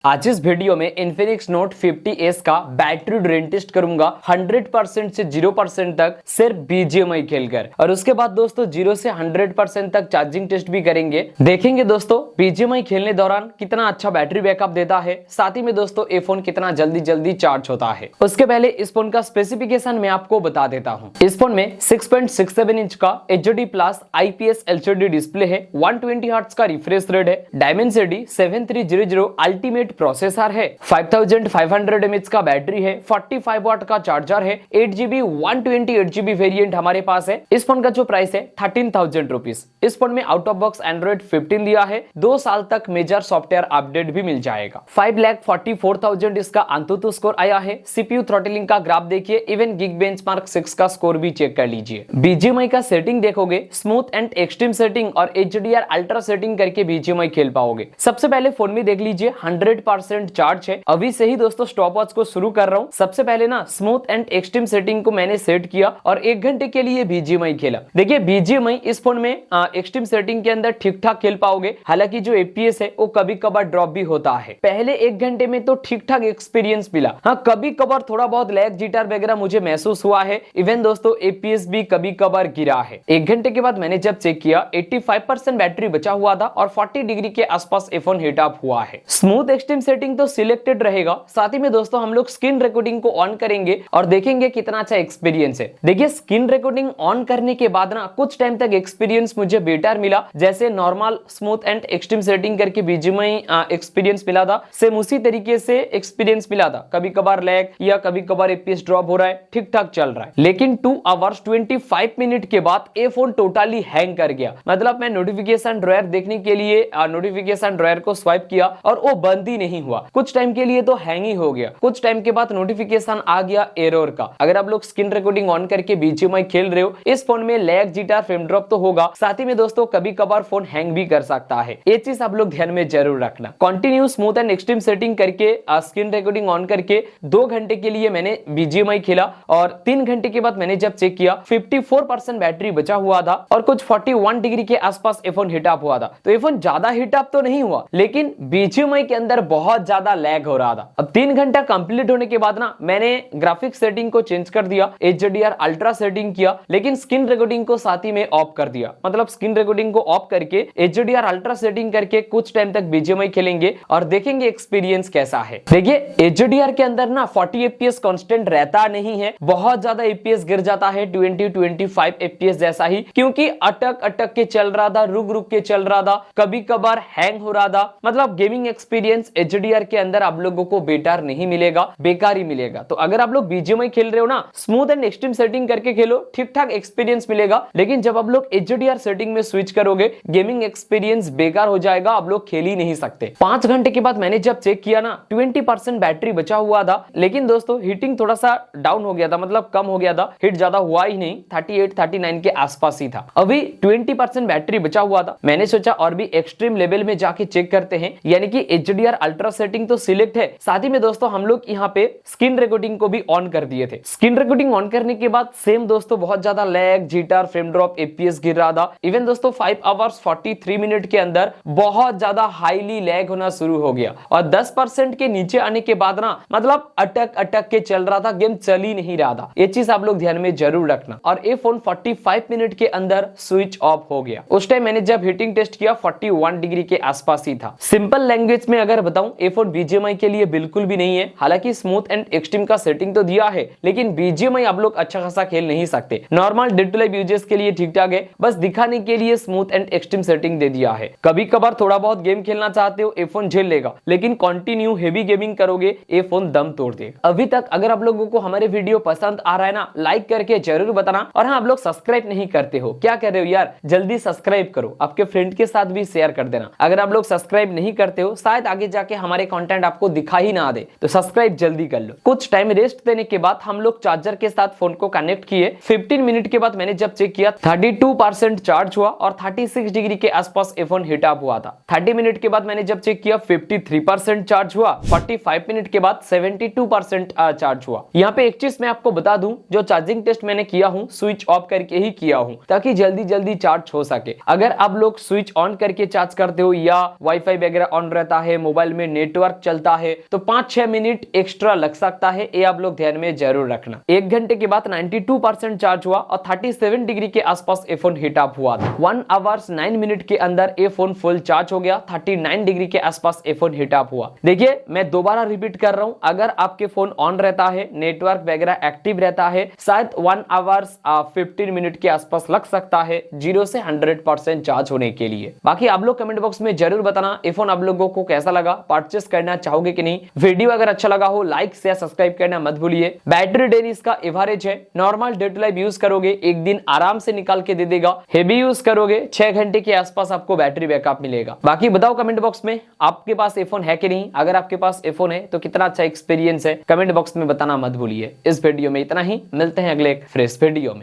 आज इस वीडियो में Infinix Note 50s का बैटरी ड्रेन टेस्ट करूंगा 100% से 0% तक सिर्फ BGMI खेलकर, और उसके बाद दोस्तों 0 से 100% तक चार्जिंग टेस्ट भी करेंगे। देखेंगे दोस्तों BGMI खेलने दौरान कितना अच्छा बैटरी बैकअप देता है, साथ ही में दोस्तों ये फोन कितना जल्दी जल्दी चार्ज होता है। उसके पहले इस फोन का स्पेसिफिकेशन मैं आपको बता देता हूँ। इस फोन में 6.67 इंच का HD plus IPS LCD display है, 120 हर्ट्ज का रिफ्रेश रेट है, Dimensity 7300 अल्टीमेट प्रोसेसर है, 5500 mAh का बैटरी है, 45 वाट का चार्जर है, 8GB 128GB वेरिएंट हमारे पास है। इस फोन का जो प्राइस है 13,000 रुपीज। इस फोन में आउट ऑफ बॉक्स एंड्रॉइड 15 दिया है, 2 साल तक मेजर सॉफ्टवेयर अपडेट भी मिल जाएगा। 5,44,000 इसका AnTuTu स्कोर आया है। CPU थ्रॉटलिंग का ग्राफ देखिए, इवन गिग बेंचमार्क 6 का स्कोर भी चेक कर लीजिए। BGMI का सेटिंग देखोगे, स्मूथ एंड एक्सट्रीम सेटिंग और HDR अल्ट्रा सेटिंग करके BGMI खेल पाओगे। सबसे पहले फोन में देख लीजिए 100% चार्ज है। अभी से ही दोस्तों स्टॉप वॉच को शुरू कर रहा हूं। सबसे पहले ना स्मूथ एंड एक्सट्रीम सेटिंग को मैंने सेट किया और 1 घंटे के लिए BGMI खेला। देखिए BGMI इस फोन में एक्सट्रीम सेटिंग के अंदर ठीक ठाक खेल पाओगे, हालांकि जो FPS है वो कभी कभार ड्रॉप भी होता है। पहले 1 घंटे में तो ठीक ठाक एक्सपीरियंस मिला, हाँ कभी कभार थोड़ा बहुत लैग जिटर वगैरह मुझे महसूस हुआ है। इवन दोस्तों FPS भी कभी कभार गिरा है। 1 घंटे के बाद मैंने जब चेक किया 85% बैटरी बचा हुआ था और 40 डिग्री के आसपास फोन हीट अप हुआ है। स्मूथ एक्सट्रीम सेटिंग तो सिलेक्टेड रहेगा, साथ ही में दोस्तों हम लोग स्क्रीन रिकॉर्डिंग को ऑन करेंगे और देखेंगे कितना अच्छा एक्सपीरियंस है। देखिए स्क्रीन रिकॉर्डिंग ऑन करने के बाद ना कुछ टाइम तक एक्सपीरियंस मुझे बेटर मिला, जैसे normal smooth and extreme setting करके BGMI एक्सपीरियंस मिला था, सेम उसी तरीके से एक्सपीरियंस मिला था। कभी कभार लैग या कभी कभार FPS ड्रॉप हो रहा है, ठीक ठाक चल रहा है। लेकिन 2 आवर्स 25 मिनट के बाद ये फोन टोटली हैंग कर गया। मतलब मैं नोटिफिकेशन ड्रॉयर देखने के लिए नोटिफिकेशन ड्रॉयर को स्वाइप किया और वो बंद ही नहीं हुआ। कुछ टाइम के लिए तो हैंग ही हो गया। कुछ टाइम के बाद नोटिफिकेशन आ गया एरर का। अगर आप लोग स्क्रीन रिकॉर्डिंग ऑन करके BGMI खेल रहे हो, इस फोन में लैग जिटर फ्रेम ड्रॉप तो होगा, साथ ही में दोस्तों कभी कभार फोन हैंग भी कर सकता है। ये चीज आप लोग ध्यान में जरूर रखना। Continue smooth and extreme setting करके स्क्रीन रिकॉर्डिंग ऑन करके 2 घंटे के लिए मैंने BGMI खेला और 3 घंटे के बाद मैंने जब चेक किया 54% बैटरी बचा हुआ था और कुछ 41 डिग्री के आसपास फोन हीट अप हुआ था। तो ये फोन ज्यादा हीट अप तो नहीं हुआ, लेकिन BGMI के अंदर बहुत ज्यादा लैग हो रहा था। अब 3 घंटा कंप्लीट होने के बाद ना मैंने ग्राफिक्स सेटिंग को चेंज कर दिया, HDR अल्ट्रा सेटिंग किया, लेकिन स्क्रीन रिकॉर्डिंग को साथ ही में ऑफ कर दिया। मतलब स्क्रीन रिकॉर्डिंग को ऑफ करके HDR अल्ट्रा सेटिंग करके कुछ टाइम तक BGMI खेलेंगे और देखेंगे एक्सपीरियंस कैसा है। देखिए HDR के अंदर ना 40 FPS कांस्टेंट रहता नहीं है, बहुत ज्यादा FPS गिर जाता है 20-25 FPS जैसा ही, क्योंकि अटक अटक के चल रहा था, रुक रुक के चल रहा था, कभी कभार हैंग हो रहा था। मतलब गेमिंग एक्सपीरियंस HDR के अंदर आप लोगों को बेकार नहीं मिलेगा, बेकार ही मिलेगा। तो अगर आप लोग BGMI खेल रहे हो ना, स्मूथ एंड एक्सट्रीम सेटिंग करके खेलो, ठीक ठाक एक्सपीरियंस मिलेगा। लेकिन जब आप लोग HDR सेटिंग में स्विच करोगे, गेमिंग एक्सपीरियंस बेकार हो जाएगा, आप लोग खेल ही नहीं सकते। 5 घंटे के बाद मैंने जब चेक किया ना 20% बैटरी बचा हुआ था, लेकिन दोस्तों हीटिंग थोड़ा सा डाउन हो गया था, मतलब कम हो गया था, हीट ज्यादा हुआ ही नहीं, 38-39 के आसपास ही था। अभी 20% बैटरी बचा हुआ था। मैंने सोचा और भी एक्सट्रीम लेवल में जाके चेक करते हैं, यानी कि HDR अल्ट्रा सेटिंग तो सिलेक्ट है, साथ ही में दोस्तों हम लोग यहाँ पे स्क्रीन रिकॉर्डिंग को भी ऑन कर दिए थे। स्क्रीन रिकॉर्डिंग ऑन करने के बाद सेम दोस्तों बहुत ज्यादा lag jitter frame drop FPS गिर रहा था। इवन दोस्तों 5 आवर्स 43 मिनट के अंदर बहुत ज्यादा हाईली लैग होना शुरू हो गया और 10% के नीचे आने के बाद ना मतलब अटक अटक के चल रहा था, गेम चल ही नहीं रहा था। ये चीज आप लोग ध्यान में जरूर रखना। और ये फोन 45 मिनट के अंदर स्विच ऑफ हो गया। उस टाइम मैंने जब हीटिंग टेस्ट किया 41 डिग्री के आसपास ही था। सिंपल लैंग्वेज में अगर बताऊं, ये फोन BGMI के लिए बिल्कुल भी नहीं है। हालांकि स्मूथ एंड एक्सट्रीम का सेटिंग तो दिया है, लेकिन BGMI आप लोग अच्छा खासा खेल नहीं सकते। Normal day to life uses के लिए ठीक ठाक है, बस दिखाने के लिए स्मूथ एंड एक्सट्रीम सेटिंग दे दिया है। कभी कभार थोड़ा बहुत गेम खेलना चाहते हो, ये फोन झेल लेगा, लेकिन कंटिन्यू हेवी गेमिंग करोगे, ये फोन दम तोड़ देगा। अभी तक अगर आप लोगों को हमारे वीडियो पसंद आ रहा है ना, लाइक करके जरूर बताना। और हाँ, आप लोग सब्सक्राइब नहीं करते हो, क्या कर रहे हो यार, जल्दी सब्सक्राइब करो, आपके फ्रेंड के साथ भी शेयर कर देना। अगर आप लोग सब्सक्राइब नहीं करते हो, शायद आगे जाके हमारे कंटेंट आपको दिखा ही ना दे, तो सब्सक्राइब जल्दी कर लो। कुछ टाइम रेस्ट देने के बाद हम लोग चार्जर के साथ फोन को कनेक्ट किए। 15 मिनट के बाद मैंने जब चेक किया 32% चार्ज हुआ और 36 डिग्री के आसपास फोन हीट अप हुआ था। 30 मिनट के बाद मैंने जब चेक किया 53% चार्ज हुआ, 45 मिनट के बाद 72% चार्ज हुआ। यहाँ पे एक चीज मैं आपको बता दूं, जो चार्जिंग टेस्ट मैंने किया हूँ स्विच ऑफ करके ही किया हूँ, ताकि जल्दी जल्दी चार्ज हो सके। अगर आप लोग स्विच ऑन करके चार्ज करते हो या वाईफाई वगैरह ऑन रहता है, मोबाइल मोबाइल में नेटवर्क चलता है तो 5-6 मिनट एक्स्ट्रा लग सकता है, ये आप लोग ध्यान में जरूर रखना। 1 घंटे के बाद 92% चार्ज हुआ और 37 डिग्री के आसपास ये फोन हीट अप हुआ था। 1 आवर्स 9 मिनट के अंदर ये फोन फुल चार्ज हो गया, 39 डिग्री के आसपास ये फोन हीट अप हुआ। देखिए मैं दोबारा रिपीट कर रहा हूं, अगर आपके फोन ऑन रहता है, नेटवर्क वगैरह एक्टिव रहता है, शायद 1 आवर्स 15 मिनट के आसपास लग सकता है 0 से 100% चार्ज होने के लिए। बाकी आप लोग कमेंट बॉक्स में जरूर बताना ये फोन आप लोगों को कैसा लगा, परचेस करना चाहोगे कि नहीं। वीडियो अगर अच्छा लगा हो लाइक शेयर सब्सक्राइब करना मत भूलिए। बैटरी डेली इसका एवरेज है, normal day to life use करोगे एक दिन आराम से निकाल के दे देगा, हेवी यूज करोगे 6 घंटे के आसपास आपको बैटरी बैकअप मिलेगा। बाकी बताओ कमेंट बॉक्स में आपके पास ये फोन है कि नहीं, अगर आपके पास ये फोन है तो कितना अच्छा एक्सपीरियंस है कमेंट बॉक्स में बताना मत भूलिए। इस वीडियो में इतना ही, मिलते हैं अगले एक फ्रेश वीडियो में।